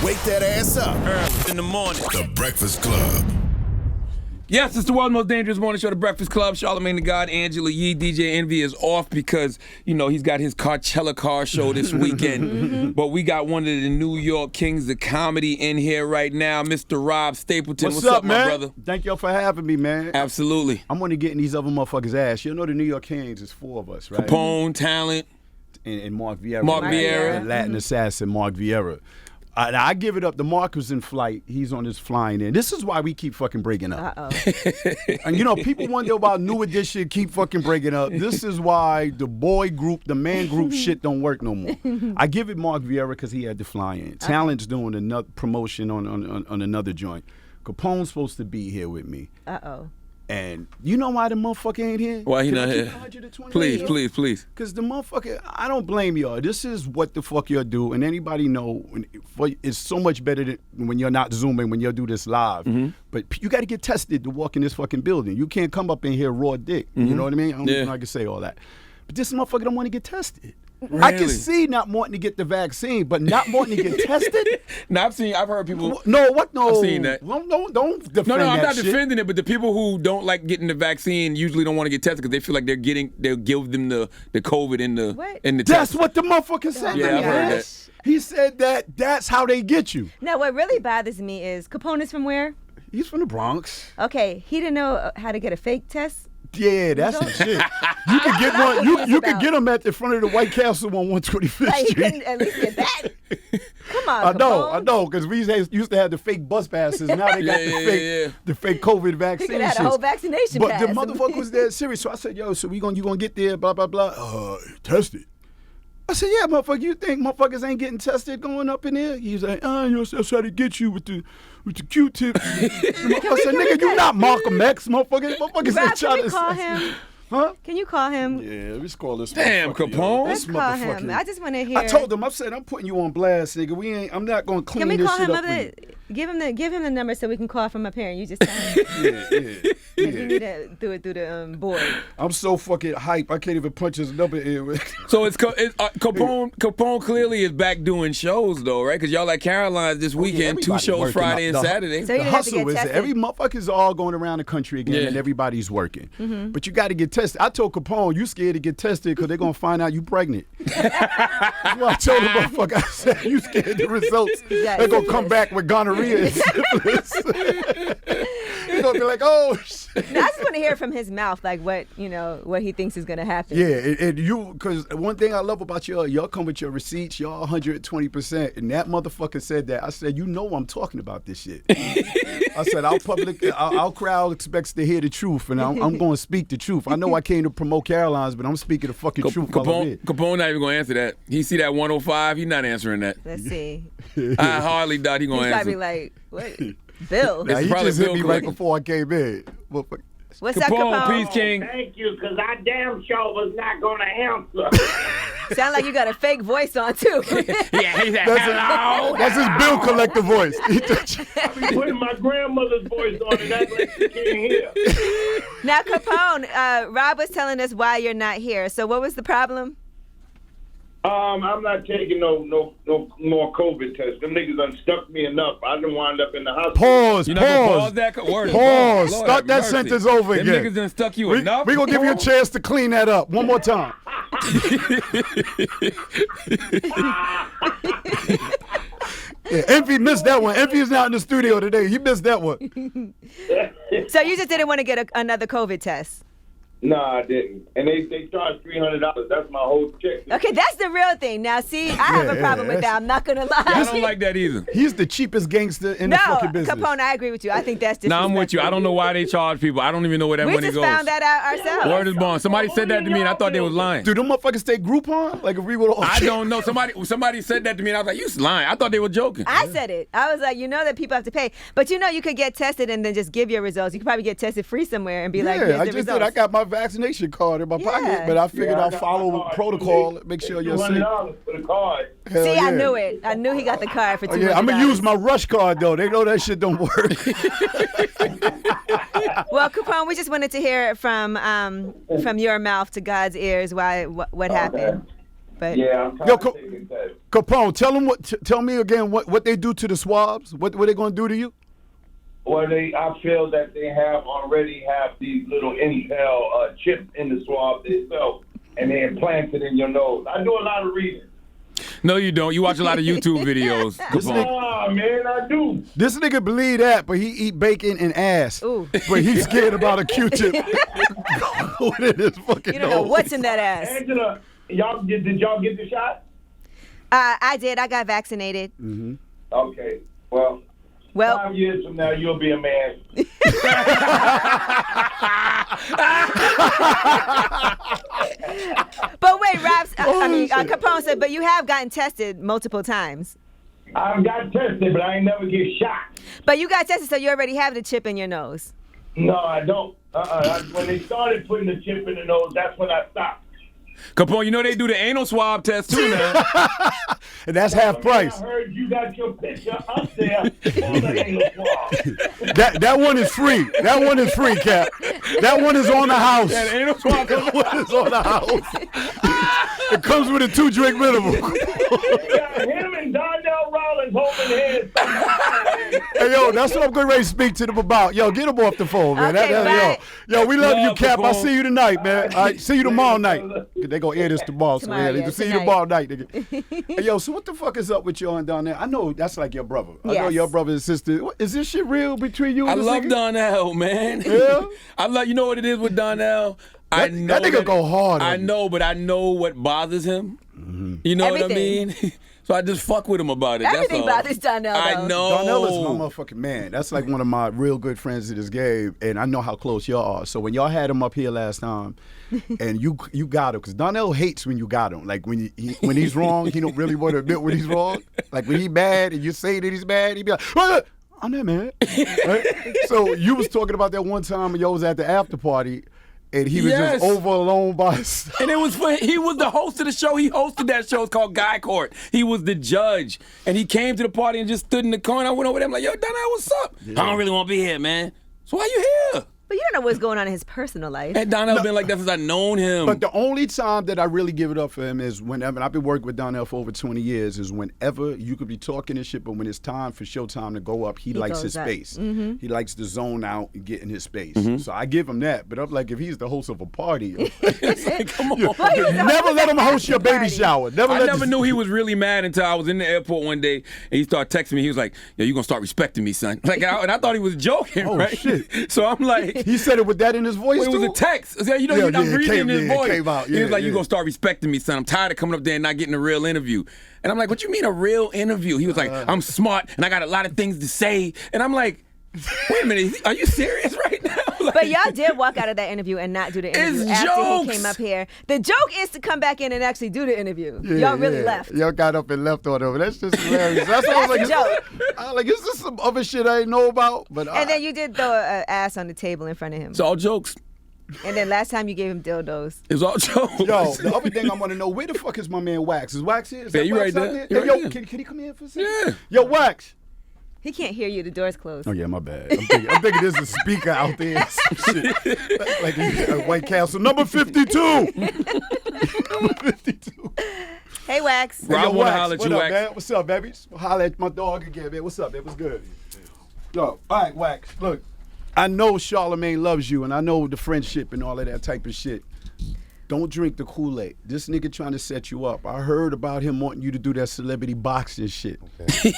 Wake that ass up. Early in the morning. The Breakfast Club. Yes, it's the world's most dangerous morning show, The Breakfast Club. Charlamagne the God, Angela Yee, DJ Envy is off because, he's got his Coachella car show this weekend. But we got one of the New York kings of comedy in here right now, Mr. Rob Stapleton. What's up, man? my brother? Thank y'all for having me, man. Absolutely. I'm going to get in these other motherfuckers' ass. You know the New York Kings is four of us, right? Capone, Talent. And Mark Vieira. Mark Vieira. The Latin assassin, Mark Vieira. I give it up. The Mark was in flight. He's on his flying in. This is why we keep fucking breaking up. And people wonder about New Edition keep fucking breaking up. This is why the boy group, the man group shit don't work no more. I give it Mark Vieira because he had to fly in. Talent's doing another promotion on another joint. Capone's supposed to be here with me. And you know why the motherfucker ain't here? Why he not here? Please. Because the motherfucker, I don't blame y'all. This is what the fuck y'all do. And anybody know, it's so much better than when you're not Zooming, when y'all do this live. But you got to get tested to walk in this fucking building. You can't come up in here raw dick. You know what I mean? I don't know if I can say all that. But this motherfucker don't want to get tested. Really? I can see not wanting to get the vaccine, but not wanting to get tested. No, I've heard people. No, what? No, I've seen that. Don't defend No, I'm not shit. defending it, but the people who don't like getting the vaccine usually don't want to get tested because they feel like they'll give them the COVID in the test. That's what the motherfucker said. Yeah, I've heard that. He said that's how they get you. Now, what really bothers me is Capone is from where? He's from the Bronx. Okay, he didn't know how to get a fake test. Yeah, that's the shit. You can get one. You can get them at the front of the White Castle on 125th Street. You couldn't at least get that. Come on, I know, because we used to have the fake bus passes. Now they got the fake COVID vaccine. He could have had a whole vaccination but pass. the motherfucker was dead serious. So I said, yo, so you gonna get there? Blah blah blah. Tested. I said, yeah, motherfucker. You think motherfuckers ain't getting tested going up in there? He's like, that's how to get you with the Q-tips. I said, nigga, you not Malcolm X, motherfucker. Motherfuckers ain't trying to call him. Huh? Can you call him? Yeah, let's call this. Damn, Capone. Let's call him. I just want to hear. I told him. I said, I'm putting you on blast, nigga. I'm not gonna clean this shit up. Give him the number so we can call from up here and you just tell him. Yeah. You need to do it through the board. I'm so fucking hype. I can't even punch his number in. So it's Capone. Capone clearly is back doing shows though, right? Because y'all at Caroline's this weekend, 2 shows Friday and Saturday. So the hustle is that every motherfucker's all going around the country again, and everybody's working. But you got to get tested. I told Capone, you scared to get tested because they're gonna find out you pregnant. That's what I told the motherfucker. I said, you scared the results. They're gonna come back with gonorrhea and syphilis. You're gonna be like, oh shit. Now, I just want to hear from his mouth, like what he thinks is gonna happen. Yeah, and you, because one thing I love about y'all come with your receipts, y'all 120%, and that motherfucker said that. I said, I'm talking about this shit. I said, our crowd expects to hear the truth, and I'm going to speak the truth. I know I came to promote Caroline's, but I'm speaking the fucking truth. Capone not even going to answer that. He see that 105, he's not answering that. Let's see. I hardly doubt he's going to answer. He's probably like, what? Bill. Nah, he just hit me right before I came in. What's up, Capone? Peace King. Thank you, because I damn sure was not going to answer. Sound like you got a fake voice on, too. Yeah, he's hello. That's his bill collector voice. I be putting my grandmother's voice on and that's like you can't hear. Now, Capone, Rob was telling us why you're not here. So what was the problem? I'm not taking no more COVID tests. Them niggas done stuck me enough. I done wind up in the hospital. Pause. Pause. Start that sentence over again. Them niggas done stuck you enough. We're going to give you a chance to clean that up. One more time. Yeah, Envy missed that one. Envy is not in the studio today. He missed that one. So you just didn't want to get another COVID test? No, I didn't. And they charged $300. That's my whole check. Okay, that's the real thing. Now, see, I have a problem with that. I'm not going to lie. I don't like that either. He's the cheapest gangster in the fucking business. Capone, I agree with you. I think that's disrespectful. I'm with you. I don't know why they charge people. I don't even know where that money goes. We just found that out ourselves. Word is born. Somebody said that to me and I thought they was lying. Do them motherfuckers take Groupon? Like if we were all I don't know. Somebody said that to me and I was like, you lying. I thought they were joking. I said it. I was like, that people have to pay. But you could get tested and then just give your results. You could probably get tested free somewhere and be like, here's the results. Did. I got my vaccination card in my pocket, but I figured I'll follow protocol, make sure you're safe. $200 for the card. See, I knew it. I knew he got the card for $200. Yeah, I'm gonna use my Rush card though. They know that shit don't work. Well, Capone, we just wanted to hear it from your mouth to God's ears. What happened? But Yeah, I'm trying Yo, to take a test. Capone, tell me again what they do to the swabs. What they gonna do to you? Well, I feel that they already have these little Intel chips in the swab themselves, and they implant it in your nose. I do a lot of reading. No, you don't. You watch a lot of YouTube videos. Capone. Ah, man, I do. This nigga believe that, but he eat bacon and ass. Ooh. But he's scared about a Q-tip. What in his fucking you don't know nose. what's in that ass. Angela, did y'all get the shot? I did. I got vaccinated. Okay. Well, Well, 5 years from now, you'll be a man. but wait, Raps. Capone said, but you have gotten tested multiple times. I got tested, but I ain't never get shot. But you got tested, so you already have the chip in your nose. No, I don't. When they started putting the chip in the nose, that's when I stopped. Capone, you know they do the anal swab test too now. And that's half price. I heard you got your picture up there on the anal swab. That one is free. That one is free, Cap. That one is on the house. Yeah, the anal swab. That one is on the house. It comes with a 2-drink minimum. They got him and Donnell Rollins holding hands. Hey, yo, that's what I'm getting ready to speak to them about. Yo, get them off the phone, man. Okay, yo, we love you, Cap. I'll Capone. see you tonight, man. All right, see you tomorrow night. They gonna air this tomorrow, so Tomorrow, yeah, yeah, see you tonight. tomorrow night, nigga. Hey, yo, so what the fuck is up with you on down there? I know that's like your brother. I know Yes. your brother and sister. Is this shit real between you and I this love nigga? Donnell, man. Yeah? I love. You know what it is with Donnell? I That know nigga go hard on I you. know, but I know what bothers him. You know what I Everything. mean? So I just fuck with him about it. Everything that's all. bothers Donnell, I though. know. Donnell is my motherfucking man. That's like one of my real good friends in this game, and I know how close y'all are. So when y'all had him up here last time, and you got him, because Donnell hates when you got him. Like when he's wrong, he don't really want to admit when he's wrong. Like when he mad and you say that he's mad, he be like, I'm not mad. Right? So you was talking about that one time when y'all was at the after party, and he was Yes. just over alone by himself. And it was he was the host of the show. He hosted that show. It's called Guy Court. He was the judge. And he came to the party and just stood in the corner. I went over there. I'm like, yo, Donnell, what's up? I don't really want to be here, man. So why you here? But you don't know what's going on in his personal life. And Donnell been like that since I known him. But the only time that I really give it up for him is whenever, and I've been working with Donnell for over 20 years, is whenever you could be talking and shit, but when it's time for showtime to go up, he likes goes his up. space. He likes to zone out and get in his space. Mm-hmm. So I give him that. But I'm like, if he's the host of a party, Come on. never let him host your baby Party. shower. I never knew he was really mad until I was in the airport one day and he started texting me. He was like, yo, you gonna start respecting me, son. Like, and I thought he was joking, Oh, right? shit. So I'm like, He said it with that in his voice, it was too? a text. So, you know, Yeah, I'm yeah, it reading came- his yeah, it voice. came out. He was Yeah, like, you yeah. gonna start respecting me, son. I'm tired of coming up there and not getting a real interview. And I'm like, what you mean a real interview? He was like, I'm smart and I got a lot of things to say. And I'm like, wait a minute, are you serious right now? Like, But y'all did walk out of that interview and not do the interview It's after he jokes. came up here. The joke is to come back in and actually do the interview. Yeah, y'all really yeah. left. Y'all got up and left on over. That's just hilarious. That's what I was like. That's a I was like, is this some other shit I didn't know about? But And then you did throw an ass on the table in front of him. it's all jokes. And then last time you gave him dildos. It's all jokes. Yo, the other thing I want to know, where the fuck is my man Wax? Is Wax here? Is Yeah, that you Wax right out there. Hey, You yo, right there. can he come here for a second? Yeah. Yo, Wax. He can't hear you. The door's closed. Oh yeah, my bad. I'm thinking there's a speaker out there. Some shit. Like a White Castle. Number 52. Number 52. Hey, Wax. Rob Yo, wanna Wax, holler at what you, up, Wax. man? What's up, baby? Holler at my dog again, man. What's up, man? What's good? Yo, all right, Wax. Look, I know Charlamagne loves you, and I know the friendship and all of that type of shit. Don't drink the Kool-Aid. This nigga trying to set you up. I heard about him wanting you to do that celebrity boxing shit. Okay.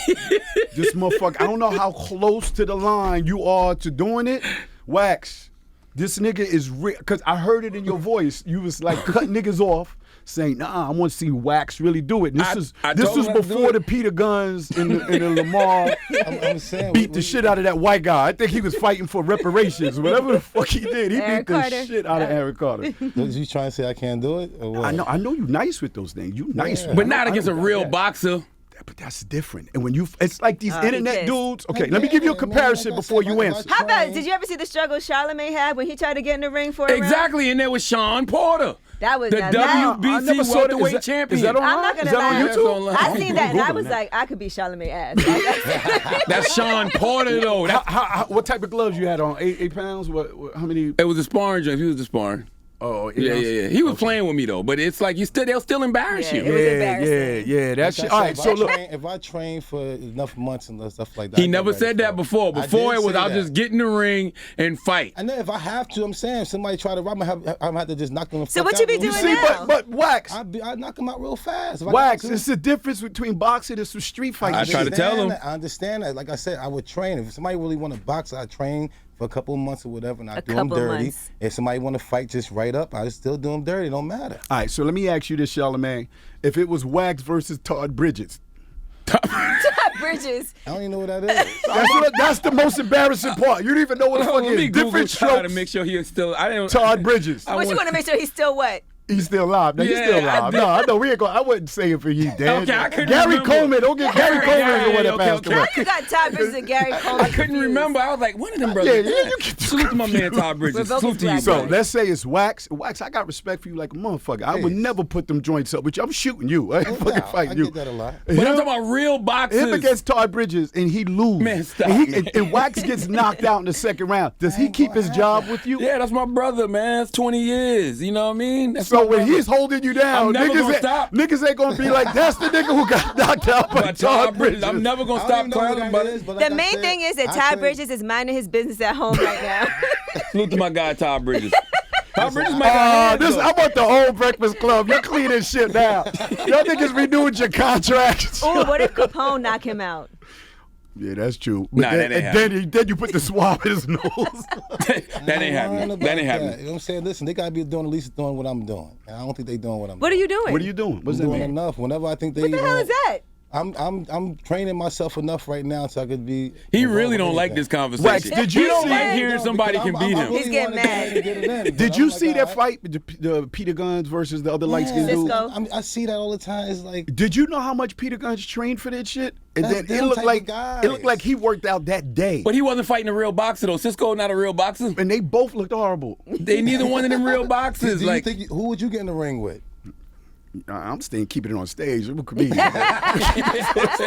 This motherfucker, I don't know how close to the line you are to doing it. Wax, this nigga is real. Because I heard it in your voice. You was like cutting niggas off, saying, nah, I want to see Wax really do it. This I is told him not to do before it. the Peter Guns in the Lamar I'm saying, beat the shit out of that white guy. I think he was fighting for reparations. Whatever the fuck he did, he Aaron beat the Carter. shit out of Aaron Carter. Was you trying to say I can't do it? Or what? I know you nice with those things. You nice with But them. not I against a don't- real yeah. boxer. But that's different. And when it's like these he internet pissed. dudes. Okay, let me give you a comparison before you answer. How about, did you ever see the struggle Charlamagne had when he tried to get in the ring for a round? Exactly, and there was Sean Porter. That was the not bad. I never WBC saw that. welterweight champion. Is that online? I'm not gonna Is that lie. on That's YouTube? online. I seen that and I Googling was that. like, I could be Charlamagne ass. That's Sean Porter, though. What type of gloves you had on? 8 pounds? What? How many? It was a sparring joint. He was the sparring. Oh, Yeah. He was playing with me though, but it's like they'll still embarrass Yeah, you. it was embarrassing. Yeah. That shit. All right, so look. If I train for enough months and stuff like that, He I get never ready said for that it. before. I Before did it was, say I'll that. just get in the ring and fight. And then if I have to, I'm saying, if somebody try to rob me, I'm have to just knock them the So fuck what you out. be know doing what I'm saying? now? But Wax, I knock them out real fast. If I Wax, got to. it's the difference between boxing and some street fighting. I try to tell him. I understand that. Like I said, I would train. If somebody really want to box, I train for a couple of months or whatever, and I do them couple dirty. months. If somebody want to fight, just right up, I just still do them dirty. It don't matter. All right, so let me ask you this, Charlamagne. If it was Wax versus Todd Bridges, Bridges. I don't even know what that is. that's the most embarrassing part. You don't even know what the fuck Let me is. Google Different Todd strokes. to make sure he is still. I didn't. Todd Bridges. But you want to make sure he's still what? He's still alive. No, he's Yeah, still I alive. did. No, I know we ain't going. I wouldn't say it for he's dead. Okay, I couldn't Gary remember. Coleman. Don't get Gary Coleman Yeah, the one that okay, passed okay. away. How you got Todd Bridges and Gary Coleman? I couldn't confused? remember. I was like, one of them brothers. Yeah, you get Salute to my man Todd Bridges. Revoke Salute his to you, black bro. So Right. let's say it's Wax. Wax, I got respect for you like a motherfucker. I would never put them joints up with you. I'm shooting you. I ain't fucking I fighting you. get that a lot. But I'm talking about real boxers. Him against Todd Bridges and he lose. Man, stop. And Wax gets knocked out in the second round. Does he keep his job with you? Yeah, that's my brother, man. It's 20 years. You know what I mean? That's So my when brother. he's holding you down, I'm never gonna niggas stop. ain't gonna be like, that's the nigga who got knocked out by But Todd Bridges. I'm never gonna I stop don't even know clowning, what but that is, but The like I main said, thing is that I Todd train- Bridges is minding his business at home right now. salute to my guy Todd Bridges. Todd Bridges might got hands, though. I want the whole Breakfast Club. You're cleaning shit now. Y'all niggas renewed your contracts. Oh, what if Capone knock him out? Yeah, that's true. But Nah, that ain't then you put the swab in his nose. That ain't happening. That ain't happening. You know what I'm saying? Listen, they gotta be doing at least doing what I'm doing, and I don't think they doing what I'm What are doing. you doing? What are you doing? I'm What's that doing mean? enough. Whenever I think they What the hell is that? I'm training myself enough right now so I could be. He involved really with don't like anything. this conversation. Wax, did you He don't see- like hearing No, somebody because can beat him. He's getting mad. Did you see that fight with the Peter Guns versus the other light-skinned dude? Cisco. I see that all the time. It's like Did you know how much Peter Guns trained for that shit? And That's then them it looked type like of guys. it looked like he worked out that day. But he wasn't fighting a real boxer though. Cisco not a real boxer. And they both looked horrible. They neither one of them real boxers. do Like you think who would you get in the ring with? I'm staying keeping it on stage. I'm a comedian. That's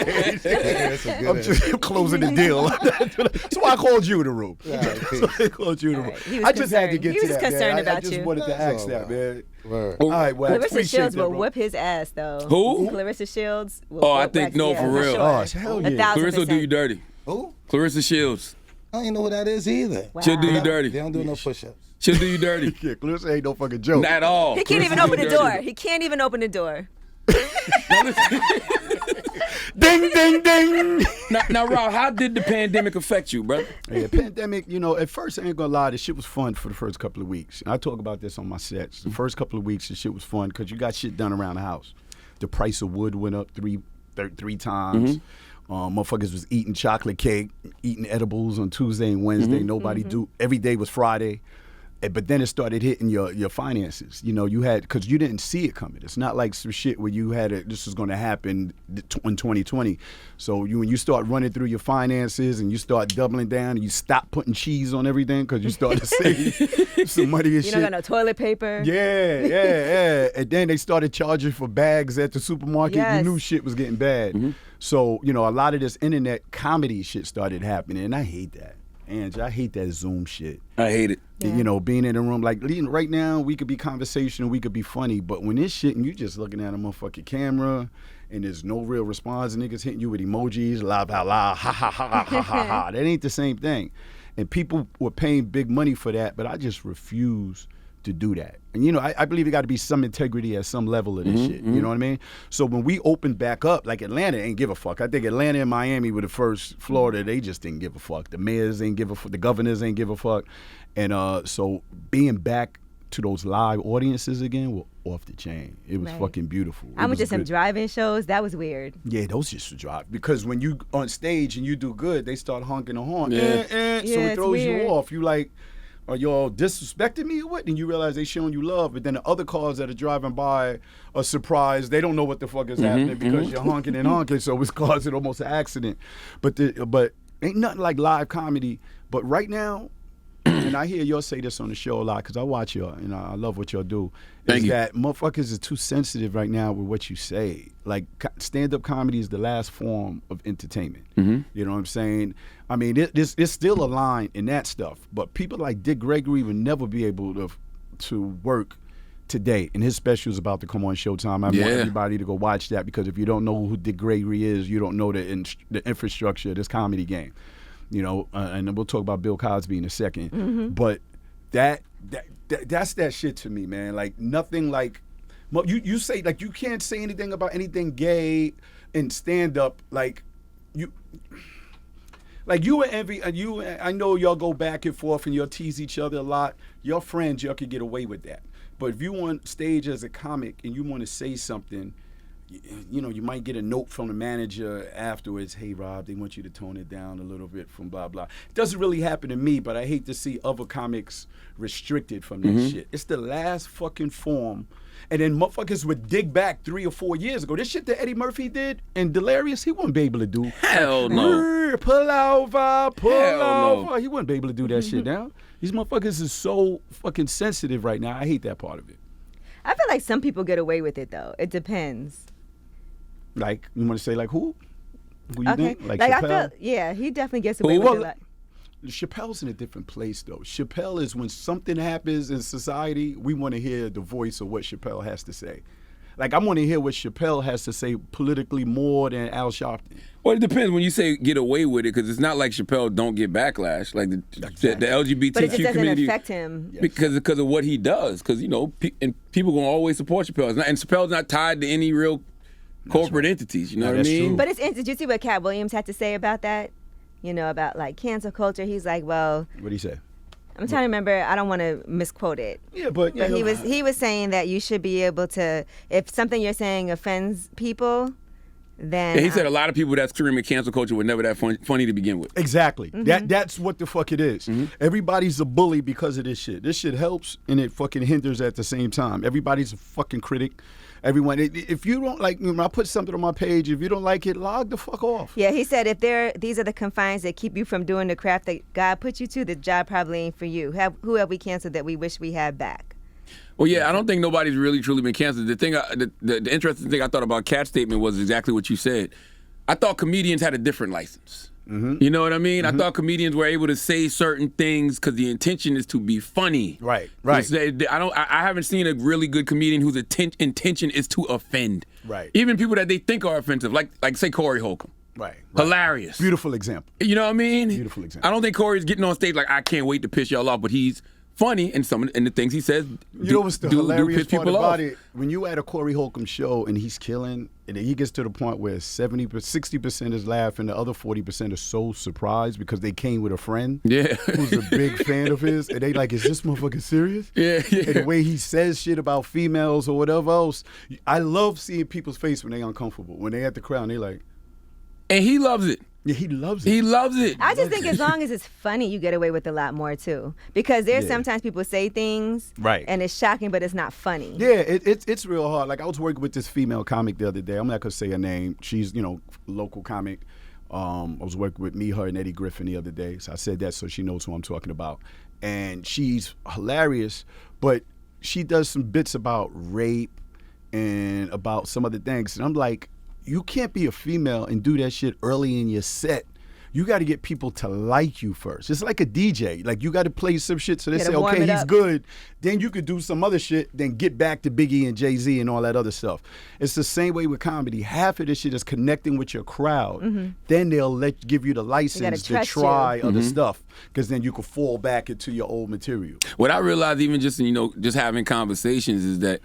a good I'm just closing the deal. That's why I called you in the room. So I called you in the room. He was I just had to concerned. get He to was that, concerned man. I about just you. wanted to That's ask all that, right. man. Word. All right, Wax. Clarissa Appreciate Shields that, will bro. whip his ass though. Who? Clarissa Shields. Will Oh, I whip think Wax, no, yeah, for real. sure. Oh, hell yeah. 1,000%. Clarissa will do you dirty. Who? Clarissa Shields. I don't even know who that is either. Wow. She'll do you They dirty. don't do no push-ups. She'll do you dirty. Yeah, Clarissa ain't no fucking joke. Not at all. He can't even Clarissa open do the you door. dirty. He can't even open the door. Ding, ding, ding. Now, Rob, how did the pandemic affect you, brother? Yeah, pandemic, at first I ain't gonna lie, the shit was fun for the first couple of weeks. And I talk about this on my sets. The first couple of weeks, the shit was fun because you got shit done around the house. The price of wood went up three times. Motherfuckers was eating chocolate cake, eating edibles on Tuesday and Wednesday. Nobody do. Every day was Friday. But then it started hitting your finances. You had, because you didn't see it coming. It's not like some shit where you had this was going to happen in 2020. So when you start running through your finances and you start doubling down and you stop putting cheese on everything because you start to save some money and You shit. don't got no toilet paper. Yeah. And then they started charging for bags at the supermarket. Yes. You knew shit was getting bad. So, a lot of this internet comedy shit started happening. And I hate that. Angie, I hate that Zoom shit. I hate it. Yeah. Being in a room, like right now, we could be conversational, we could be funny, but when this shit and you just looking at a motherfucking camera and there's no real response, and niggas hitting you with emojis, la la la, ha ha ha ha ha ha, that ain't the same thing. And people were paying big money for that, but I just refuse to do that. And I believe it got to be some integrity at some level of this shit. You know what I mean? So when we opened back up, like Atlanta ain't give a fuck. I think Atlanta and Miami were the first. Florida, they just didn't give a fuck. The mayors ain't give a fuck. The governors ain't give a fuck. And so being back to those live audiences again were off the chain. It was Right. fucking beautiful. I It went was to some good. drive-in shows. That was weird. Yeah, those just to drive. Because when you on stage and you do good, they start honking the horn. Yeah. So Yeah, it it's throws weird. you off. You like, are y'all disrespecting me or what? And you realize they showing you love, but then the other cars that are driving by are surprised. They don't know what the fuck is happening because you're honking and honking, so it's causing almost an accident. But ain't nothing like live comedy. But right now, and I hear y'all say this on the show a lot because I watch y'all and I love what y'all do. Thank you. That motherfuckers are too sensitive right now with what you say. Like stand-up comedy is the last form of entertainment. You know what I'm saying? I mean, it's still a line in that stuff, but people like Dick Gregory would never be able to work today, and his special is about to come on Showtime. I want everybody to go watch that, because if you don't know who Dick Gregory is, you don't know the infrastructure of this comedy game. You know, and we'll talk about Bill Cosby in a second. But that's that shit to me, man. Like nothing like you say, like you can't say anything about anything gay in stand up, like you and Envy, I know y'all go back and forth and y'all tease each other a lot. Your friends, y'all could get away with that. But if you on stage as a comic and you want to say something, you know, you might get a note from the manager afterwards, hey Rob, they want you to tone it down a little bit from blah blah. It doesn't really happen to me, but I hate to see other comics restricted from that shit. It's the last fucking form. And then motherfuckers would dig back 3 or 4 years ago. This shit that Eddie Murphy did and Delirious, he wouldn't be able to do. Hell no. Pull over. He wouldn't be able to do that shit now. These motherfuckers is so fucking sensitive right now. I hate that part of it. I feel like some people get away with it though. It depends. Like, you want to say like who? Who you think? Like I Chappelle? feel, he definitely gets away with it. Like, Chappelle's in a different place, though. Chappelle is when something happens in society, we want to hear the voice of what Chappelle has to say. Like, I want to hear what Chappelle has to say politically more than Al Sharpton. Well, it depends when you say get away with it, because it's not like Chappelle don't get backlash. Like the LGBTQ but it just doesn't community affect him. because of what he does. Because you know, and people gonna always support Chappelle. And Chappelle's not tied to any real corporate entities. You know what I mean? True. But did you see what Cat Williams had to say about that? You know, about like cancel culture. He's like, well, What'd he say? I'm trying to remember. I don't want to misquote it. Yeah, but he was saying that you should be able to, if something you're saying offends people, then he said a lot of people that scream at cancel culture were never that funny to begin with. Exactly. That's what the fuck it is. Everybody's a bully because of this shit. This shit helps and it fucking hinders at the same time. Everybody's a fucking critic. Everyone, if you don't like, when I put something on my page, if you don't like it, log the fuck off. Yeah, he said these are the confines that keep you from doing the craft that God put you to, the job probably ain't for you. Who have we canceled that we wish we had back? Well, yeah, I don't think nobody's really truly been canceled. The thing, the interesting thing I thought about Cat's statement was exactly what you said. I thought comedians had a different license. You know what I mean? I thought comedians were able to say certain things because the intention is to be funny. Right. I haven't seen a really good comedian whose intention is to offend. Right. Even people that they think are offensive, like say Corey Holcomb. Right. Hilarious. Beautiful example. You know what I mean? Beautiful example. I don't think Corey's getting on stage like, I can't wait to piss y'all off, but he's funny, and the things he says you know what's the hilarious piss part people about off. it? When you at a Corey Holcomb show and he's killing, and then he gets to the point where 60% is laughing, the other 40% are so surprised because they came with a friend who's a big fan of his, and they like, is this motherfucker serious? Yeah. And the way he says shit about females or whatever else, I love seeing people's face when they uncomfortable. When they at the crowd, and they like, and he loves it. Yeah, he loves it. He loves it. I just think as long as it's funny, you get away with a lot more too. Because there's sometimes people say things, right, and it's shocking, but it's not funny. Yeah, it's real hard. Like I was working with this female comic the other day. I'm not gonna say her name. She's local comic. I was working with me, her, and Eddie Griffin the other day. So I said that so she knows who I'm talking about. And she's hilarious, but she does some bits about rape and about some other things. And I'm like, you can't be a female and do that shit early in your set. You got to get people to like you first. It's like a DJ. Like you got to play some shit so they say, okay, he's good. Then you could do some other shit, then get back to Biggie and Jay-Z and all that other stuff. It's the same way with comedy. Half of this shit is connecting with your crowd. Then they'll give you the license to try other stuff, because then you can fall back into your old material. What I realized even just having conversations is that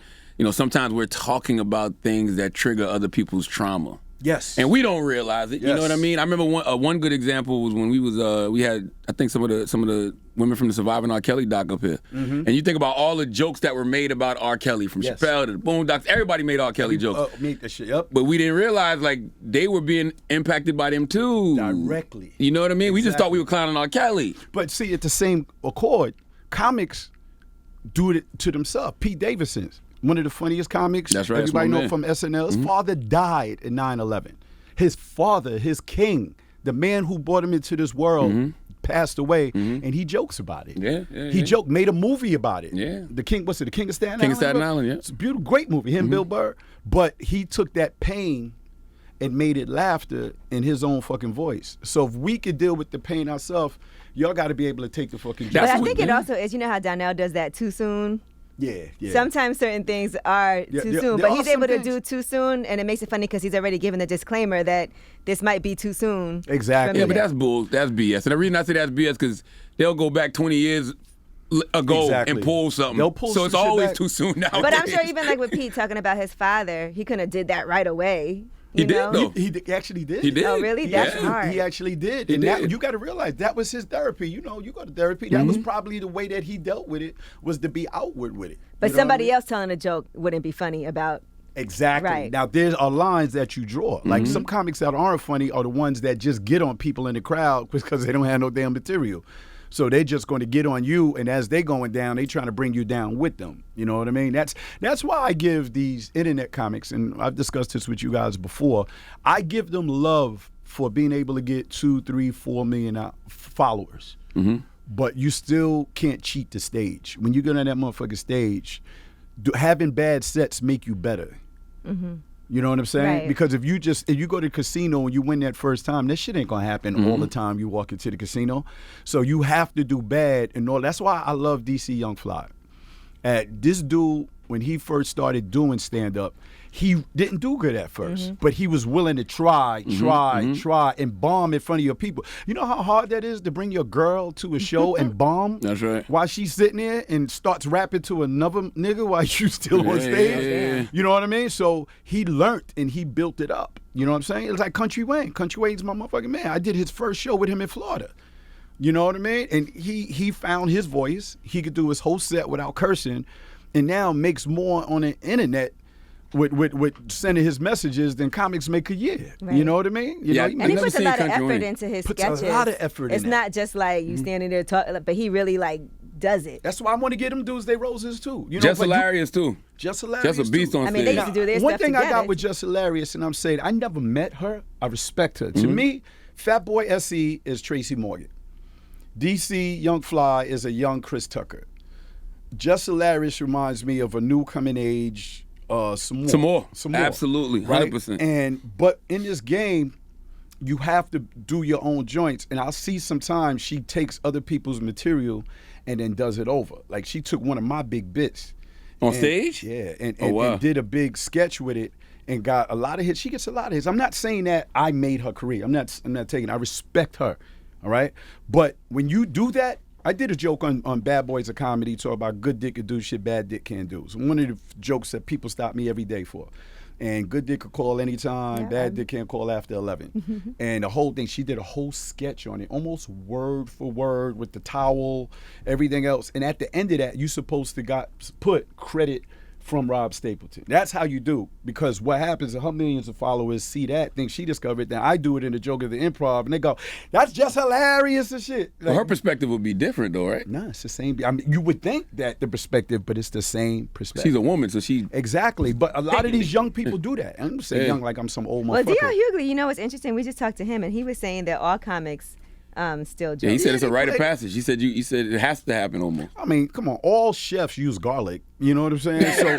sometimes we're talking about things that trigger other people's trauma. Yes. And we don't realize it. Yes. You know what I mean? I remember one good example was when we had I think some of the women from the Surviving R. Kelly doc up here. And you think about all the jokes that were made about R. Kelly, from Chappelle to the Boondocks. Everybody made R. Kelly jokes. Made that shit up. But we didn't realize like they were being impacted by them too. Directly. You know what I mean? Exactly. We just thought we were clowning R. Kelly. But see, at the same accord, comics do it to themselves. Pete Davidson's one of the funniest comics. That's right. Everybody know from SNL. His father died in 9/11. His father, his king, the man who brought him into this world, passed away, and he jokes about it. He joked, made a movie about it. Yeah. The King, what's it? The King of Staten Island? King of Staten Island, yeah. It's a beautiful, great movie. Him, Bill Burr. But he took that pain and made it laughter in his own fucking voice. So if we could deal with the pain ourselves, y'all got to be able to take the fucking joke. But I think it also is, you know how Donnell does that too soon? Yeah. Sometimes certain things are too soon, but he's able to do too soon, and it makes it funny because he's already given the disclaimer that this might be too soon. Exactly. Yeah, but that's bull. That's BS. And the reason I say that's BS because they'll go back 20 years ago and pull something. They'll pull so it's some shit always back. too soon now. But I'm sure even like with Pete talking about his father, he couldn't have did that right away. He did, know? though. He actually did. He did. Oh, really? That's hard. He actually did. He And did. That, you got to realize that was his therapy. You know, you go to therapy. That was probably the way that he dealt with it, was to be outward with it. But You know what I somebody mean? else telling a joke wouldn't be funny about. Exactly. Right. Now, there are lines that you draw. Like some comics that aren't funny are the ones that just get on people in the crowd because they don't have no damn material. So they're just going to get on you, and as they going down, they trying to bring you down with them. You know what I mean? That's why I give these internet comics, and I've discussed this with you guys before, I give them love for being able to get 2, 3, 4 million followers. But you still can't cheat the stage. When you get on that motherfucking stage, having bad sets make you better. You know what I'm saying? Right. Because if you go to the casino and you win that first time, that shit ain't gonna happen all the time you walk into the casino. So you have to do bad and all. That's why I love DC Young Fly. This dude, when he first started doing stand-up, he didn't do good at first, but he was willing to try, and bomb in front of your people. You know how hard that is to bring your girl to a show and bomb? That's right. While she's sitting there and starts rapping to another nigga while you still on stage. Yeah. You know what I mean? So he learned and he built it up. You know what I'm saying? It's like Country Wayne. Country Wayne's my motherfucking man. I did his first show with him in Florida. You know what I mean? And he found his voice. He could do his whole set without cursing, and now makes more on the internet with sending his messages than comics make a year. Right. You know what I mean? You know, And he never puts a seen lot of Country effort Wayne. into his Puts sketches. a lot of effort It's in not just like you standing there talking, but he really like does it. That's why I want to get him dudes they roses too. You know, Just but you- hilarious, too. Just hilarious. Just a beast too. on I mean, they stage. used to do their One stuff thing I together. got with Just Hilarious, and I'm saying I never met her. I respect her. To me, Fat Boy SE is Tracy Morgan. DC Young Fly is a young Chris Tucker. Just Hilarious reminds me of a new coming age. Some more. Absolutely, right? 100%. But in this game, you have to do your own joints. And I'll see sometimes she takes other people's material and then does it over. Like she took one of my big bits. On stage? Yeah, and wow. did a big sketch with it and got a lot of hits. She gets a lot of hits. I'm not saying that I made her career. I'm not taking it. I respect her, all right? But when you do that, I did a joke on Bad Boys of Comedy, talk about good dick can do shit bad dick can't do. So one of the jokes that people stop me every day for. And good dick could call anytime, bad dick can't call after 11. And the whole thing, she did a whole sketch on it, almost word for word with the towel, everything else. And at the end of that, you're supposed to put credit from Rob Stapleton. That's how you do, because what happens is her millions of followers see that, think she discovered, then I do it in the joke of the improv, and they go, that's just hilarious and shit. Well, her perspective would be different, though, right? Nah, it's the same. I mean, you would think that the perspective, but it's the same perspective. She's a woman, so she... Exactly, but a lot of these young people do that. I'm gonna say young like I'm some old Well, motherfucker. D.L. Hughley, you know what's interesting? We just talked to him, and he was saying that all comics still joke. Yeah, he said it's a rite of like- passage. He said it has to happen almost. I mean, come on, all chefs use garlic. You know what I'm saying? So,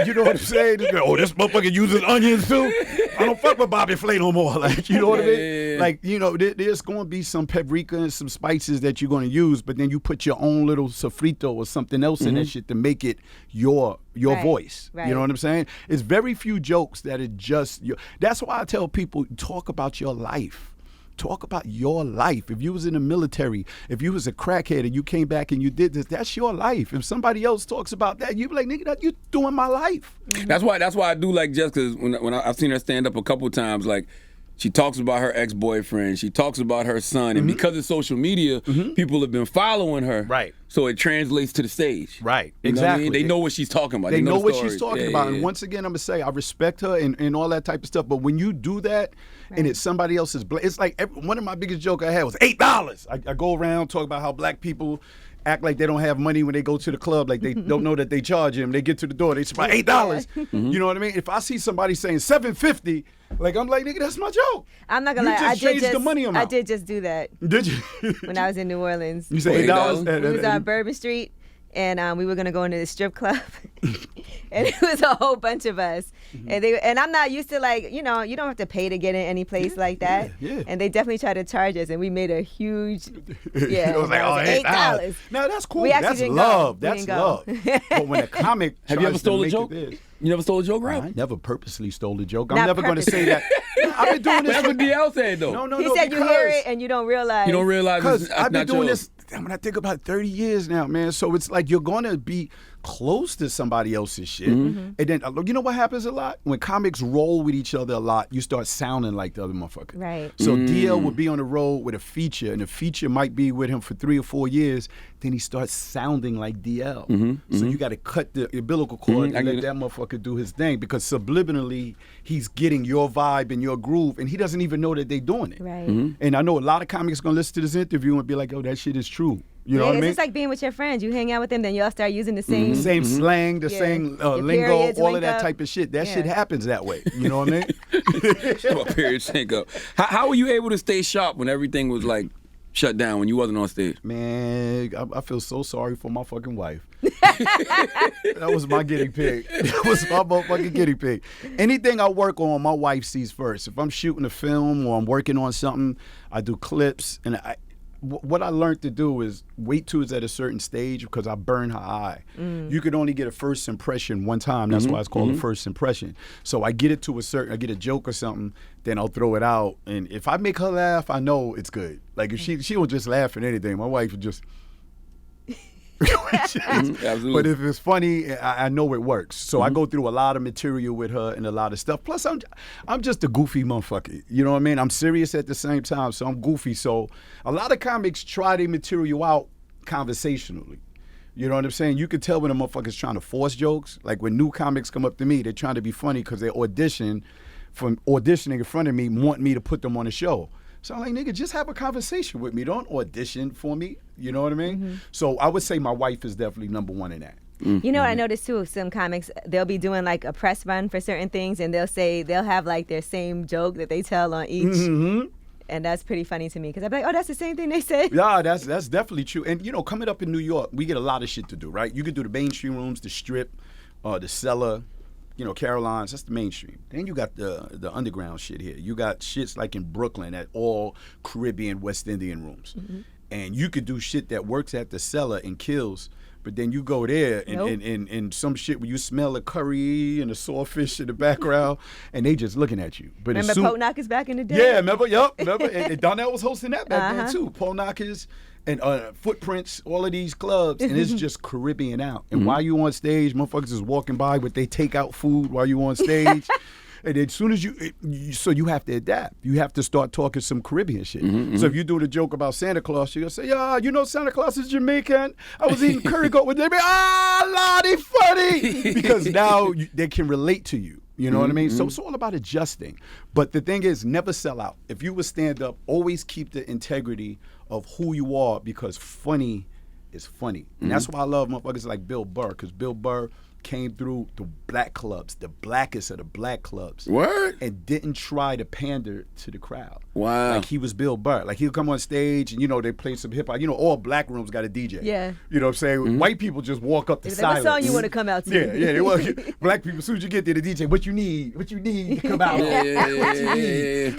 you know what I'm saying? Oh, this motherfucker uses onions too. I don't fuck with Bobby Flay no more. Like, you know what I mean? Yeah. Like, you know, there's going to be some paprika and some spices that you're going to use, but then you put your own little sofrito or something else in that shit to make it your Right, voice. right. You know what I'm saying? It's very few jokes that are just your. That's why I tell people, talk about your life. Talk about your life. If you was in the military, if you was a crackhead and you came back and you did this, that's your life. If somebody else talks about that, you be like, nigga, that you doing my life. That's why I do like Jess, because when I've seen her stand up a couple times, like she talks about her ex-boyfriend, she talks about her son, and because of social media, people have been following her. Right. So it translates to the stage. Right. You know what I mean? Exactly. They know what she's talking about. They know the what story. she's talking Yeah, about. yeah, And once again, I'm going to say, I respect her and all that type of stuff. But when you do that and it's somebody else's, it's like one of my biggest jokes I had was $8. I go around, talk about how black people act like they don't have money when they go to the club, like they don't know that they charge them. They get to the door, they say $8. You know what I mean? If I see somebody saying $7.50, like I'm like, nigga, that's my joke. I'm not gonna You lie, just changed the money amount. I did just do that Did you? when I was in New Orleans. You say $8? We was on Bourbon Street, and we were gonna go into the strip club, and it was a whole bunch of us, and I'm not used to like you don't have to pay to get in any place like that, and they definitely tried to charge us, and we made a huge It was like, $8. No, that's cool. We actually That's didn't love. go. We That's didn't go. love. But when a comic Have you ever tries stole to a make joke? it this, You never stole a joke, Rob? I never purposely stole a joke. I'm Not never going to say that. I've been doing this. That's what DL said, though. No, He said you hear it and you don't realize. You don't realize Because it's I've been not doing yours. this, when I think about 30 years now, man. So it's like you're going to be close to somebody else's shit. And then, you know what happens a lot? When comics roll with each other a lot, you start sounding like the other motherfucker. Right. So DL would be on the road with a feature, and the feature might be with him for 3 or 4 years. Then he starts sounding like DL. So you got to cut the umbilical cord and let that motherfucker do his thing, because subliminally, he's getting your vibe and your groove, and he doesn't even know that they're doing it. Right. And I know a lot of comics going to listen to this interview and be like, oh, that shit is true. You know what I it's mean? just like being with your friends. You hang out with them, then y'all start using the same. Same slang, the Yeah. same Your lingo, periods all of link that up. type of shit. That Yeah. shit happens that way. You know what I mean? What period sync up? How were you able to stay sharp when everything was like shut down, when you wasn't on stage? Man, I feel so sorry for my fucking wife. That was my guinea pig. That was my motherfucking guinea pig. Anything I work on, my wife sees first. If I'm shooting a film or I'm working on something, I do clips, and what I learned to do is wait till it's at a certain stage, because I burn her eye. You could only get a first impression one time. That's why it's called a first impression. So I get it to I get a joke or something, then I'll throw it out. And if I make her laugh, I know it's good. Like if she will just laugh at anything. My wife would just. Absolutely. But if it's funny, I know it works. So I go through a lot of material with her and a lot of stuff. Plus, I'm just a goofy motherfucker. You know what I mean? I'm serious at the same time, so I'm goofy. So a lot of comics try their material out conversationally. You know what I'm saying? You can tell when a motherfucker's trying to force jokes. Like when new comics come up to me, they're trying to be funny because they auditioning in front of me, want me to put them on a show. So I'm like, nigga, just have a conversation with me. Don't audition for me. You know what I mean? So I would say my wife is definitely number one in that. You know what I noticed too? Some comics, they'll be doing like a press run for certain things, and they'll have like their same joke that they tell on each. And that's pretty funny to me, because I'm like, oh, that's the same thing they said. Yeah, that's definitely true. And, you know, coming up in New York, we get a lot of shit to do, right? You can do the mainstream rooms, the Strip, the Cellar, you know, Caroline's, that's the mainstream. Then you got the underground shit here. You got shits like in Brooklyn at all Caribbean, West Indian rooms. And you could do shit that works at the Cellar and kills, but then you go there and some shit where you smell the curry and the sawfish in the background, and they just looking at you. But Remember Poke Knockers back in the day? Yeah, remember? And Donnell was hosting that back then too. Poke Knockers and Footprints, all of these clubs, and it's just Caribbean out. And while you on stage, motherfuckers is walking by with they takeout food while you on stage. And as soon as so you have to adapt. You have to start talking some Caribbean shit. So if you do the joke about Santa Claus, you're going to say, yeah, you know Santa Claus is Jamaican. I was eating curry goat with them. Lottie funny. Because now they can relate to you. You know what I mean? So it's all about adjusting. But the thing is, never sell out. If you would stand up, always keep the integrity of who you are, because funny is funny. And that's why I love motherfuckers like Bill Burr, because Bill Burr came through the black clubs, the blackest of the black clubs. Word? And didn't try to pander to the crowd. Wow. Like he was Bill Burr. Like he'll come on stage and, you know, they play some hip hop. You know, all black rooms got a DJ. Yeah. You know what I'm saying? White people just walk up to What silence. song you want to come out to? Yeah. They want, black people, as soon as you get there, the DJ, what you need to come out.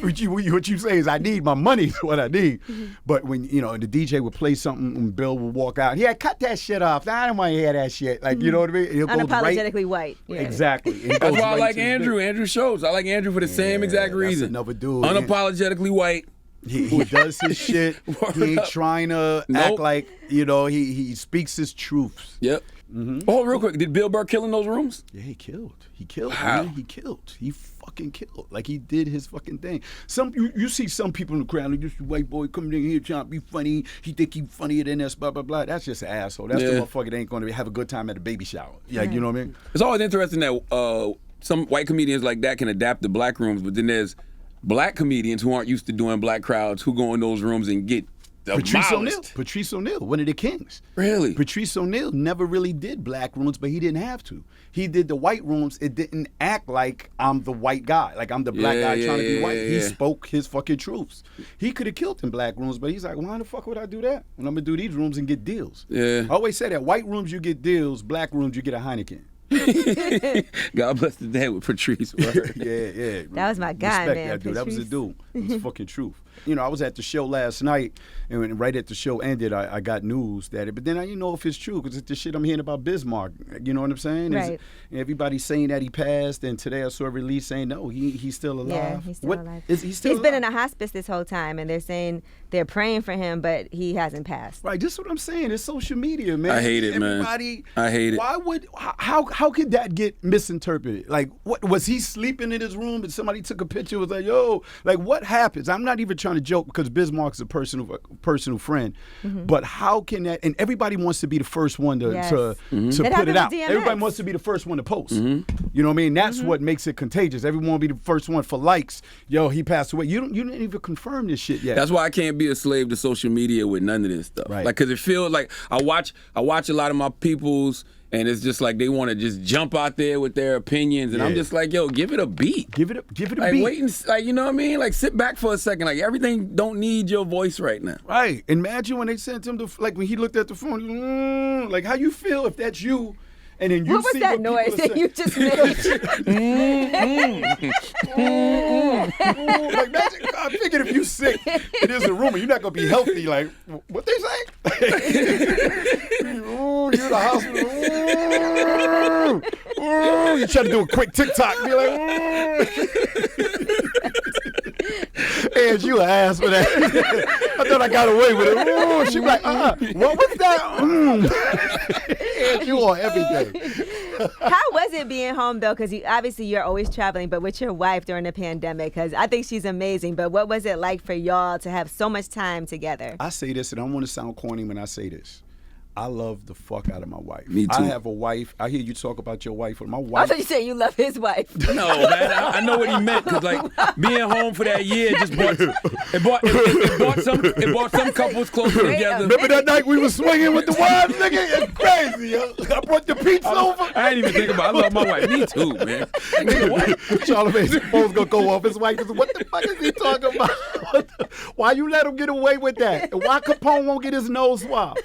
What you say is, I need my money is what I need. But when, you know, the DJ would play something and Bill would walk out, yeah, cut that shit off. I don't want to hear that shit. Like, you know what I mean? He'll go Unapologetically white. Yeah. Exactly. That's why I like Andrew. Andrew Schultz. I like Andrew for the same exact reason. Another dude. Unapologetically white. He does his shit. He ain't trying to act like, you know, he speaks his truths. Yep. Oh, real quick, did Bill Burr kill in those rooms? Yeah, he killed. Wow. Man. He killed. He fucking killed. Like, he did his fucking thing. You see some people in the crowd, like, this white boy coming in here trying to be funny. He think he funnier than us, blah, blah, blah. That's just an asshole. That's the motherfucker that ain't going to have a good time at a baby shower. Like, you know what I mean? It's always interesting that some white comedians like that can adapt to black rooms, but then there's black comedians who aren't used to doing black crowds who go in those rooms and get Patrice O'Neal, one of the kings. Really? Patrice O'Neal never really did black rooms, but he didn't have to. He did the white rooms. It didn't act like I'm the white guy, like I'm the black guy trying to be white. He spoke his fucking truths. He could have killed in black rooms, but he's like, why the fuck would I do that when I'm going to do these rooms and get deals? Yeah. I always say that. White rooms, you get deals. Black rooms, you get a Heineken. God bless the day with Patrice. Yeah. That was my guy, Respect man. that dude. That was the Patrice. dude. It was fucking truth. You know, I was at the show last night, and when, right at the show ended, I got news that but then I didn't know if it's true because it's the shit I'm hearing about Bismarck. You know what I'm saying? Right. Everybody's saying that he passed, and today I saw a release saying no, he's still alive. Yeah, he's still alive. Is he still He's been in alive? a hospice this whole time, and they're saying they're praying for him, but he hasn't passed. Right, this is what I'm saying. It's social media, man. I hate it, man. Everybody, I hate it. Why would how could that get misinterpreted? Like, what was he sleeping in his room and somebody took a picture? Was like, yo, like what happens? I'm not even trying to joke because Bismarck's a personal friend, but how can that? And everybody wants to be the first one to Yes. to That put it happened out. with DMX. Everybody wants to be the first one to post. You know what I mean? That's what makes it contagious. Everyone want to be the first one for likes. Yo, he passed away. You didn't even confirm this shit yet. That's why I can't be a slave to social media with none of this stuff. Right. Like, cause it feels like I watch a lot of my peoples, and it's just like they want to just jump out there with their opinions, and I'm Yeah. just like, yo, give it a beat. Give it a Like, beat. wait and like, you know what I mean? Like, sit back for a second. Like, everything don't need your voice right now. Right. Imagine when they sent him like when he looked at the phone, like how you feel if that's you, and then you What was see that what noise people are that you just made? like, imagine, I figured if you sick, it is a rumor. You're not gonna be healthy. Like, what they say? Ooh, you're in the hospital. Ooh, you try to do a quick TikTok. Be like, and you an ass for that. I thought I got away with it. Ooh, she like, what was that? And you on everything. How was it being home though? Because obviously you're always traveling, but with your wife during the pandemic, because I think she's amazing. But what was it like for y'all to have so much time together? I say this, and I don't want to sound corny when I say this. I love the fuck out of my wife. Me too. I have a wife. I hear you talk about your wife. My I wife. thought you said you love his wife. No, man, I know what he meant, because like being home for that year just brought some couples closer together. Remember that night we was swinging with the wives, nigga? It's crazy, yo. I brought the pizza over. I ain't even think about it. I love my wife. Me too, man. Nigga, what? Charlamagne's phone's gonna go off. His wife is, what the fuck is he talking about? Why you let him get away with that? And why Capone won't get his nose swabbed?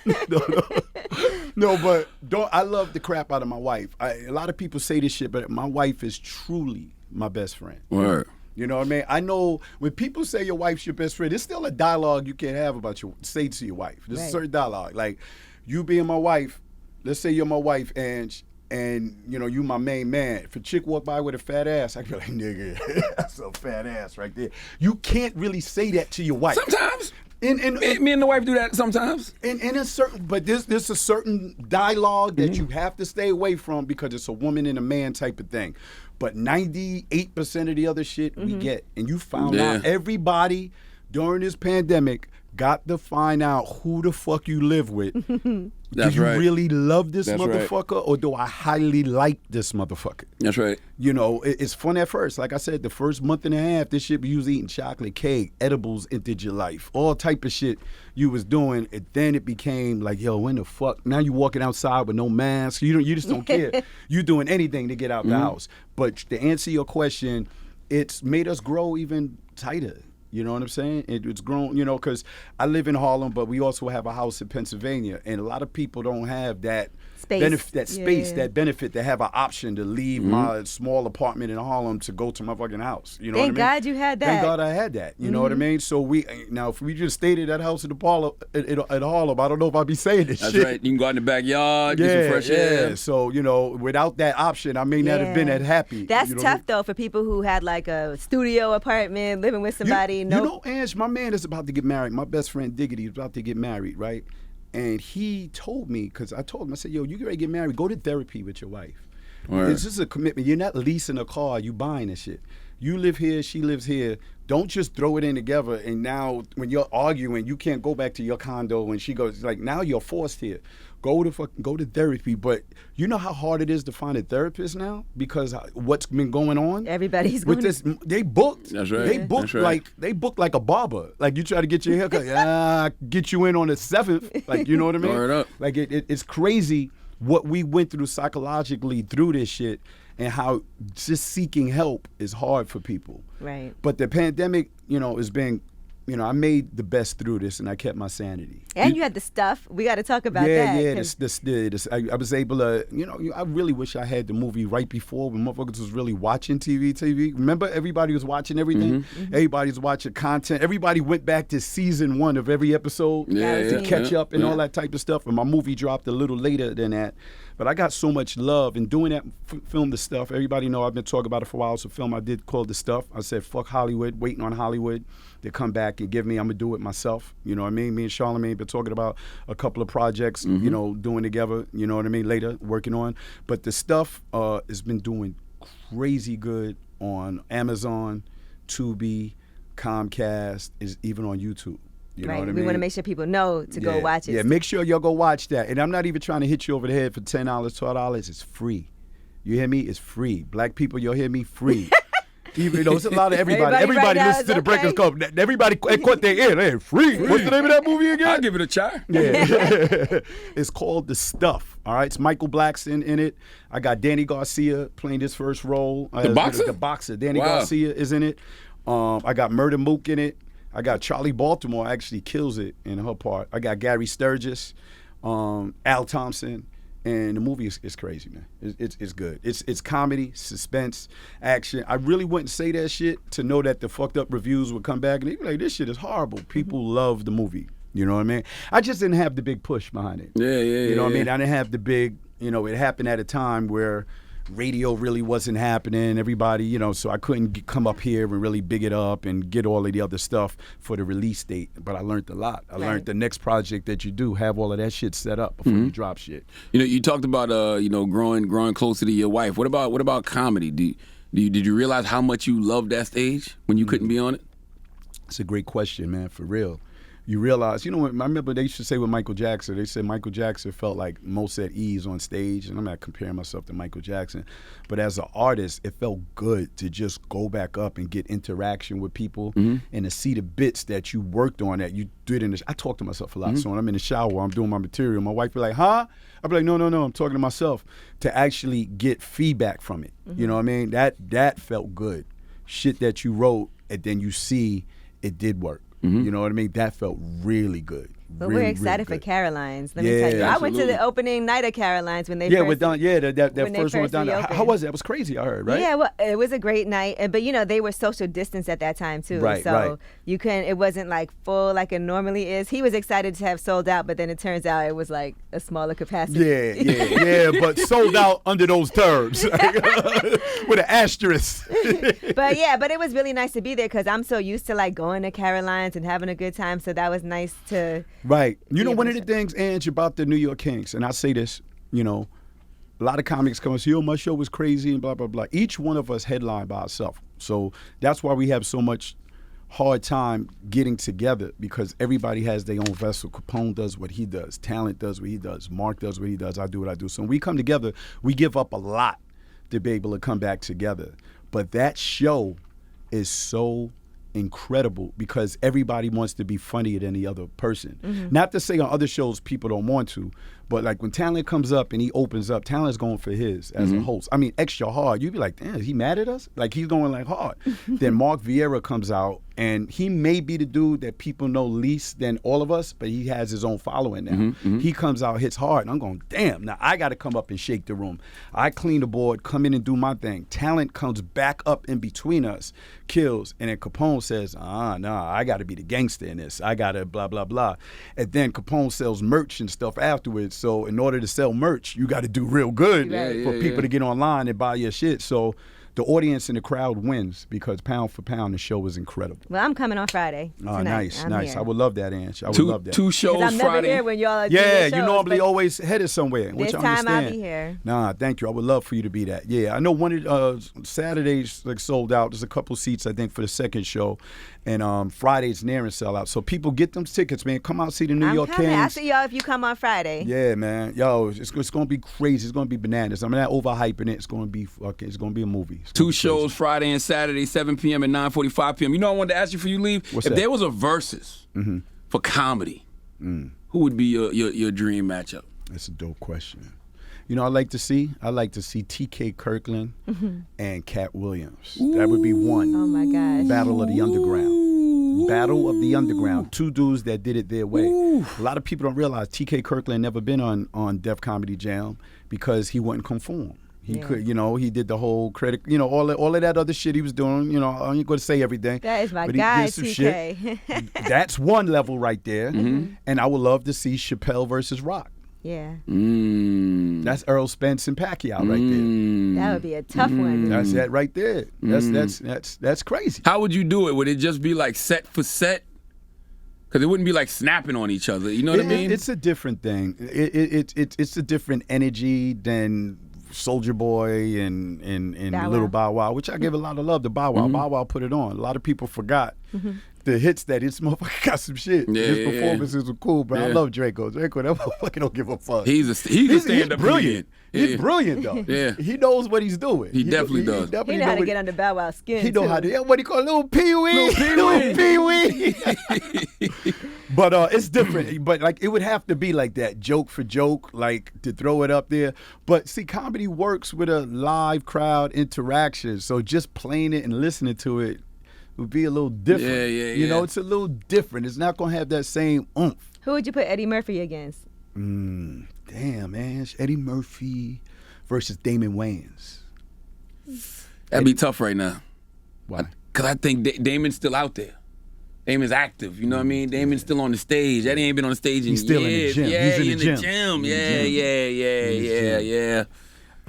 No, but I love the crap out of my wife. A lot of people say this shit, but my wife is truly my best friend. Word. You know what I mean? I know when people say your wife's your best friend, it's still a dialogue you can have about say to your wife. There's a certain dialogue. Like, you being my wife, let's say you're my wife and you know, you my main man. If a chick walk by with a fat ass, I be like, nigga, that's a fat ass right there. You can't really say that to your wife. Sometimes. Me Me and the wife do that sometimes. in a certain, but there's a certain dialogue that you have to stay away from because it's a woman and a man type of thing. But 98% of the other shit we get, and you found out everybody during this pandemic got to find out who the fuck you live with. That's do you right. really love this That's right. motherfucker, or do I highly like this motherfucker? That's right. You know, it's fun at first. Like I said, the first month and a half, this shit, you was eating chocolate cake, edibles entered your life, all type of shit you was doing. And then it became like, yo, when the fuck? Now you walking outside with no mask. You just don't care. You doing anything to get out the house. But to answer your question, it's made us grow even tighter. You know what I'm saying? It's grown, you know, because I live in Harlem, but we also have a house in Pennsylvania, and a lot of people don't have that Space. that benefit to have an option to leave my small apartment in Harlem to go to my fucking house. You know Thank what I mean? God you had that. Thank God I had that. You know what I mean? So now if we just stayed at that house in the parlor at Harlem, I don't know if I'd be saying this That's shit. right. You can go out in the backyard, get some fresh air. So, you know, without that option, I may not have been that happy. That's you know tough though for people who had like a studio apartment, living with somebody. You know, Ange, my man is about to get married. My best friend Diggity is about to get married, right? And he told me, because I told him, I said, yo, you get ready to get married, go to therapy with your wife. Word. This is a commitment. You're not leasing a car, you buying this shit. You live here, she lives here. Don't just throw it in together. And now when you're arguing, you can't go back to your condo. And she goes like, now you're forced here. Go to therapy. But you know how hard it is to find a therapist now because what's been going on. Everybody's with going this. They booked. That's right. They booked like a barber. Like you try to get your haircut. Get you in on the 7th. Like you know what I mean? Word up. Like it's crazy what we went through psychologically through this shit. And how just seeking help is hard for people. Right. But the pandemic, has been, I made the best through this, and I kept my sanity. And you had the stuff. We got to talk about that. Yeah. I was able to, I really wish I had the movie right before when motherfuckers was really watching TV. Remember, everybody was watching everything. Mm-hmm. Everybody was watching content. Everybody went back to season 1 of every episode to catch up and all that type of stuff. And my movie dropped a little later than that. But I got so much love in doing that, film The Stuff. Everybody know I've been talking about it for a while. It's a film I did called The Stuff. I said, fuck Hollywood, waiting on Hollywood to come back and give me, I'm going to do it myself. You know what I mean? Me and Charlamagne been talking about a couple of projects, doing together, you know what I mean, later, working on. But The Stuff has been doing crazy good on Amazon, Tubi, Comcast, is even on YouTube. You know what I mean? We want to make sure people know to go watch it. Yeah, make sure y'all go watch that. And I'm not even trying to hit you over the head for $10, $12. It's free. You hear me? It's free. Black people, y'all hear me? Free. Even though it's a lot of everybody. Everybody right listens to the Breakfast Club. Everybody caught their ear. Hey, free. What's the name of that movie again? I'll give it a try. Yeah. It's called The Stuff. All right. It's Michael Blackson in it. I got Danny Garcia playing his first role. The boxer? The boxer. Danny Garcia is in it. I got Murder Mook in it. I got Charlie Baltimore actually kills it in her part. I got Gary Sturgis, Al Thompson, and the movie is crazy, man. It's good. It's comedy, suspense, action. I really wouldn't say that shit to know that the fucked up reviews would come back and they'd be like, this shit is horrible. People love the movie. You know what I mean? I just didn't have the big push behind it. Yeah. You know what I mean? I didn't have the big, it happened at a time where radio really wasn't happening. Everybody, so I couldn't come up here and really big it up and get all of the other stuff for the release date. But I learned a lot. I learned the next project that you do, have all of that shit set up before you drop shit. You talked about growing closer to your wife. What about comedy? Did you realize how much you loved that stage when you couldn't be on it? It's a great question, man, for real. You realize, I remember they used to say with Michael Jackson, they said Michael Jackson felt like most at ease on stage, and I'm not comparing myself to Michael Jackson, but as an artist, it felt good to just go back up and get interaction with people and to see the bits that you worked on that you did I talk to myself a lot, so when I'm in the shower, I'm doing my material, my wife be like, huh? I'd be like, no, I'm talking to myself, to actually get feedback from it. You know what I mean? That felt good. Shit that you wrote, and then you see it did work. You know what I mean? That felt really good. But we're excited for Caroline's. Let me tell you. Absolutely. I went to the opening night of Caroline's when they that first first one done. How was it? It was crazy, I heard, right? Yeah, well, it was a great night. But they were social distance at that time too. Right, so you couldn't, it wasn't like full like it normally is. He was excited to have sold out, but then it turns out it was like a smaller capacity. Yeah, but sold out under those terms. With an asterisk. But it was really nice to be there because I'm so used to like going to Caroline's and having a good time. So that was nice to Right. One of the things, Ange, about the New York Kings, and I say this, a lot of comics come and say, my show was crazy and blah, blah, blah. Each one of us headline by ourselves. So that's why we have so much hard time getting together because everybody has their own vessel. Capone does what he does. Talent does what he does. Mark does what he does. I do what I do. So when we come together, we give up a lot to be able to come back together. But that show is so incredible because everybody wants to be funnier than the other person. Not to say on other shows people don't want to, but like when Talent comes up and he opens up, Talent's going for his as a host. I mean, extra hard. You'd be like, damn, is he mad at us? Like he's going like hard. Then Mark Vieira comes out and he may be the dude that people know least than all of us, but he has his own following now. He comes out, hits hard, and I'm going, damn, now I got to come up and shake the room. I clean the board, come in and do my thing. Talent comes back up in between us, kills, and then Capone says, I got to be the gangster in this. I got to blah, blah, blah. And then Capone sells merch and stuff afterwards. So in order to sell merch, you got to do real good for people to get online and buy your shit. So the audience and the crowd wins because pound for pound, the show was incredible. Well, I'm coming on Friday. Oh, tonight. nice, I'm nice. Here. I would love that, Ange. I would love that. 2 shows I'm never Friday. here when y'all are doing Yeah, your you shows, normally but always headed somewhere. Which this I time understand. I'll be here. Nah, thank you. I would love for you to be that. Yeah, I know one of Saturdays like sold out. There's a couple seats I think for the second show, and Friday's nearing sell out. So people get them tickets, man. Come out see the New I'm York coming. Kings. I'll see y'all if you come on Friday. Yeah, man. Yo, it's gonna be crazy. It's gonna be bananas. I'm not overhyping it. It's gonna be fucking. It's gonna be a movie. It's gonna 2 be shows crazy. Friday and Saturday, 7 p.m. and 9:45 p.m. You know, I wanted to ask you before you leave. What's if that? there was a versus for comedy, who would be your dream matchup? That's a dope question. You know, I like to see T.K. Kirkland and Cat Williams. That would be one. Oh my gosh. Battle of the Underground. Battle of the Underground. 2 dudes that did it their way. A lot of people don't realize T.K. Kirkland never been on Def Comedy Jam because he wouldn't conform. He could, you know, he did the whole credit, you know, all of that other shit he was doing. You know, I ain't going to say everything. That is my but he guy, did some TK. shit. That's one level right there. And I would love to see Chappelle versus Rock. Yeah. That's Earl Spence and Pacquiao right there. That would be a tough one. That's that right there. That's crazy. How would you do it? Would it just be like set for set? Because it wouldn't be like snapping on each other. You know what I mean? It's a different thing. It's a different energy than Soulja Boy and Bow Little Wow. Bow Wow, which I give a lot of love to Bow Wow. Bow Wow put it on. A lot of people forgot the hits that this motherfucker got some shit. Yeah, His yeah, performances were cool, but I Yeah. love Draco. Draco, that motherfucker don't give a fuck. He's a stand-up brilliant. comedian. He's brilliant though. Yeah. He knows what he's doing. He definitely does. He know how to get under Bow Wow's skin. He know too. how to. Yeah, what he call little Pee-wee. Little Pee-wee. But it's different. But like it would have to be like that, joke for joke, like to throw it up there. But see, comedy works with a live crowd interaction. So just playing it and listening to it would be a little different. Yeah. You know, it's a little different. It's not gonna have that same oomph. Who would you put Eddie Murphy against? Damn, man. It's Eddie Murphy versus Damon Wayans. That'd be tough right now. Why? Because I think Damon's still out there. Damon's active, you know what I mean? Damon's still on the stage. Eddie ain't been on the stage in He's still in the years. gym. Yeah, He's in the gym. gym. Yeah.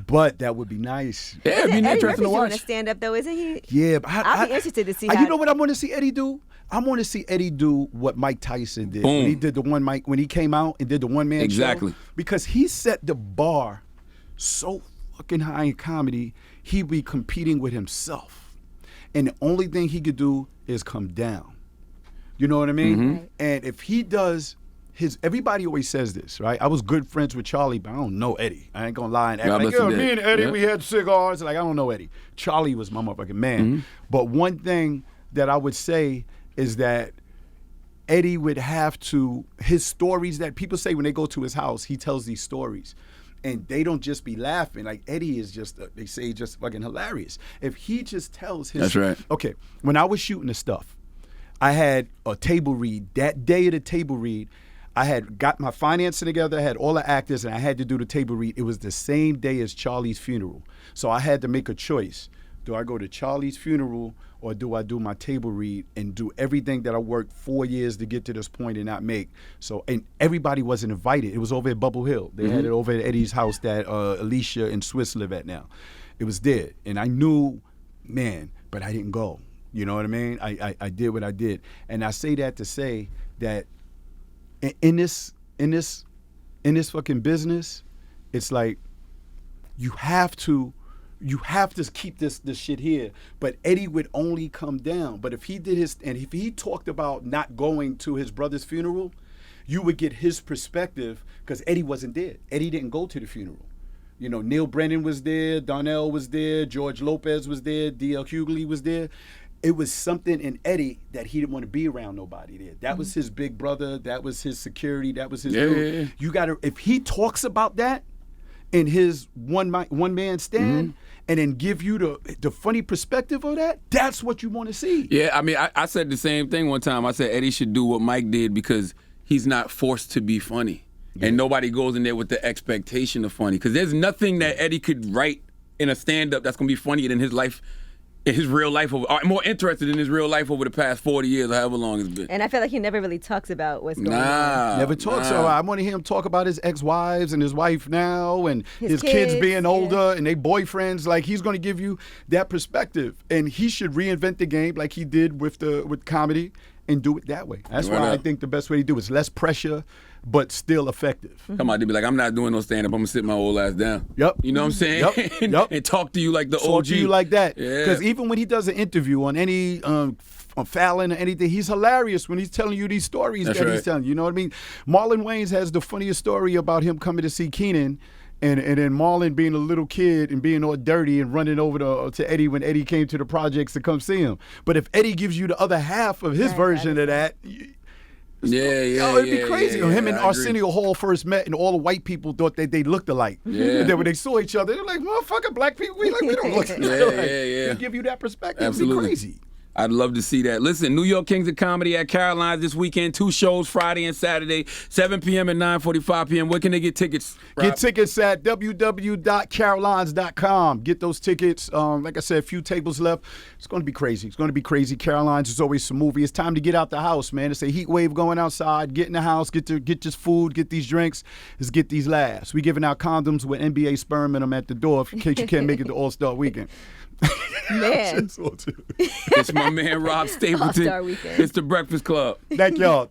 But that would be nice. Yeah, it'd be Eddie interesting Murphy's to doing a watch. stand-up though, isn't he? Yeah, but I'll be interested to see You how- know what I want to see Eddie do? I want to see Eddie do what Mike Tyson did Boom. when he did when he came out and did the one man Exactly. show. Because he set the bar so fucking high in comedy, he'd be competing with himself, and the only thing he could do is come down. You know what I mean? Right. And if he does everybody always says this, right? I was good friends with Charlie, but I don't know Eddie. I ain't gonna lie and act God like, bless him, me Dad. and Eddie, Yeah. we had cigars. Like, I don't know Eddie. Charlie was my motherfucking man. But one thing that I would say is that Eddie would have to, his stories that people say when they go to his house, he tells these stories. And they don't just be laughing. Like, Eddie is just, they say, just fucking hilarious. If he just tells his... That's right. Okay, when I was shooting the stuff, I had a table read. That day of the table read, I had got my financing together, I had all the actors, and I had to do the table read. It was the same day as Charlie's funeral. So I had to make a choice. Do I go to Charlie's funeral or do I do my table read and do everything that I worked 4 years to get to this point and not make? So, and everybody wasn't invited. It was over at Bubble Hill. They had it over at Eddie's house that Alicia and Swiss live at now. It was there. And I knew, man, but I didn't go. You know what I mean? I did what I did. And I say that to say that in this fucking business, it's like you have to keep this shit here. But Eddie would only come down. But if he did if he talked about not going to his brother's funeral, you would get his perspective because Eddie wasn't there. Eddie didn't go to the funeral. You know, Neil Brennan was there, Donnell was there, George Lopez was there, D.L. Hughley was there. It was something in Eddie that he didn't want to be around nobody there. That was his big brother. That was his security. That was his dude. Yeah. You got to, if he talks about that in his one man stand and then give you the funny perspective of that, that's what you want to see. Yeah, I mean, I said the same thing one time. I said Eddie should do what Mike did because he's not forced to be funny. Yeah. And nobody goes in there with the expectation of funny. Because there's nothing that Eddie could write in a stand-up that's going to be funnier than his life in his real life, more interested in his real life over the past 40 years, or however long it's been. And I feel like he never really talks about what's going on. Never talks. So I want to hear him talk about his ex-wives and his wife now and his kids being older and they boyfriends. Like, he's going to give you that perspective. And he should reinvent the game like he did with comedy and do it that way. That's why I think the best way to do it is less pressure, but still effective. Come on, they be like, I'm not doing no stand-up. I'm going to sit my old ass down. Yep. You know what I'm saying? Yep. And talk to you like the OG. Talk to you like that. Yeah. Because even when he does an interview on any on Fallon or anything, he's hilarious when he's telling you these stories he's telling you. You know what I mean? Marlon Wayans has the funniest story about him coming to see Keenan. And then Marlon being a little kid and being all dirty and running over to Eddie when Eddie came to the projects to come see him. But if Eddie gives you the other half of his version of that, it'd be crazy. Him and Arsenio Hall first met, and all the white people thought that they looked alike. Yeah. And then when they saw each other, they're like, "Motherfucker, black people, we don't look alike." They give you that perspective. Absolutely. It'd be crazy. I'd love to see that. Listen, New York Kings of Comedy at Caroline's this weekend. 2 shows, Friday and Saturday, 7 p.m. and 9:45 p.m. Where can they get tickets, Rob? Get tickets at www.carolines.com. Get those tickets. Like I said, a few tables left. It's going to be crazy. It's going to be crazy. Caroline's is always some movie. It's time to get out the house, man. It's a heat wave going outside. Get in the house. Get this food. Get these drinks. Let's get these laughs. We giving out condoms with NBA sperm in them at the door in case you can't make it to All-Star Weekend. Man. It's my man Rob Stapleton. All-Star Weekend. It's the Breakfast Club. Thank y'all.